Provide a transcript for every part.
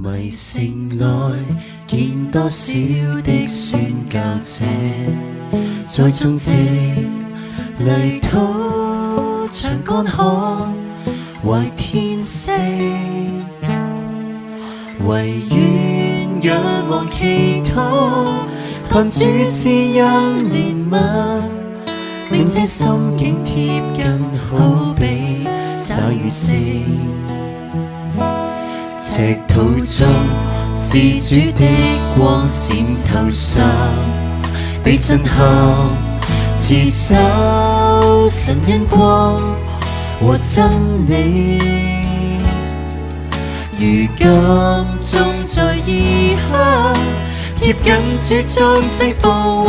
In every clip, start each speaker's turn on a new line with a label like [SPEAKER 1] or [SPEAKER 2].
[SPEAKER 1] 迷城內見多少的宣教者，在種植泥土長乾旱為天色，唯願仰望祈禱，盼主施恩憐憫，令這心境貼近，好比灑與星。赤土中是主的光閃透心，被震撼，持守神恩光和真理。如今終在異鄉，貼緊主蹤跡步穩，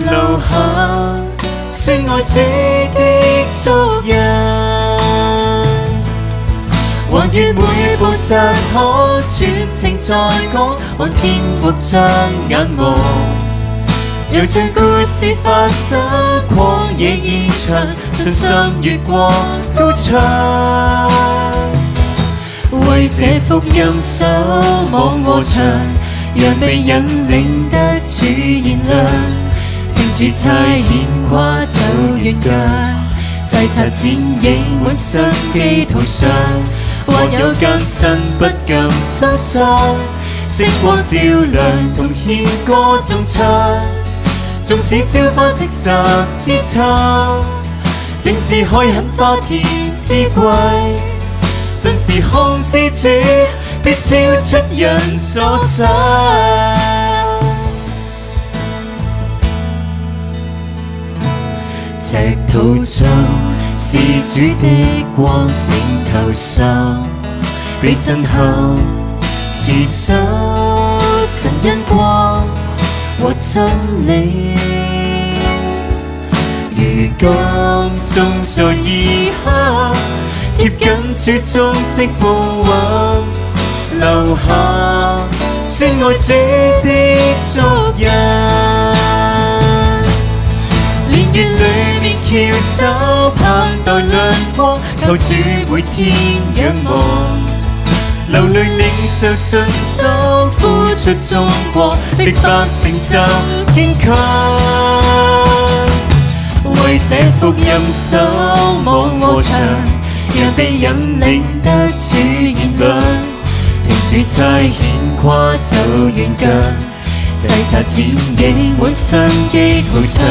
[SPEAKER 1] 留下宣愛主的足印。還願每步疾可全程在講，往天國將眼望，又像故事發生，曠野現場，信心越過高牆。為這福音守望和牆，讓被引領得主燃亮，聽主差遣跨走遠近，細察剪影滿生機途上。或有艱辛不敢心傷，星光照亮同獻歌頌唱，縱使朝花夕拾之秋，正是開墾花田之季，順時空之主必超出人所想。赤土中是主的光閃透心，被震撼，持守神恩光和真理。如今終在異鄉，貼緊主蹤跡步穩，留下宣愛主的足印。連月裏面翹首盼待亮光，求主每天仰望，流淚領受信心，付出中國，逼迫成就堅強。為這福音守望和牆，讓被引領得主燃亮，聽主差遣跨走遠近，細察剪影滿生機途上。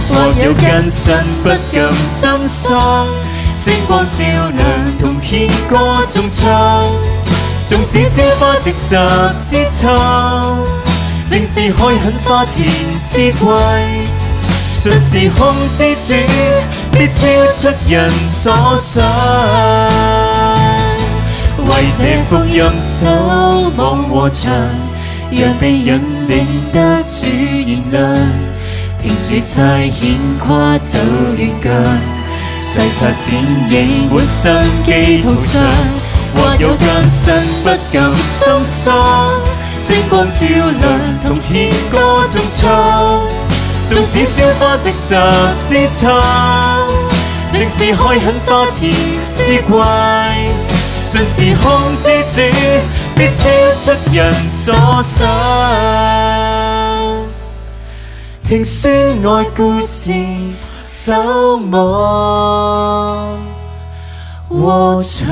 [SPEAKER 1] 或有艱辛不敢心傷，星光照亮同獻歌頌唱，縱使朝花夕拾之秋，正是開墾花田之季，順時空之主必超出人所想。為這福音守望和牆，讓被引領得主燃亮，聽主差遣跨走遠近，細察剪影滿生機途上。或有艱辛不敢心傷，星光照亮同獻歌頌唱，縱使朝花夕拾之秋，正是開墾花田之季，順時空之主必超出人所想。聽宣愛故事，守望和牆。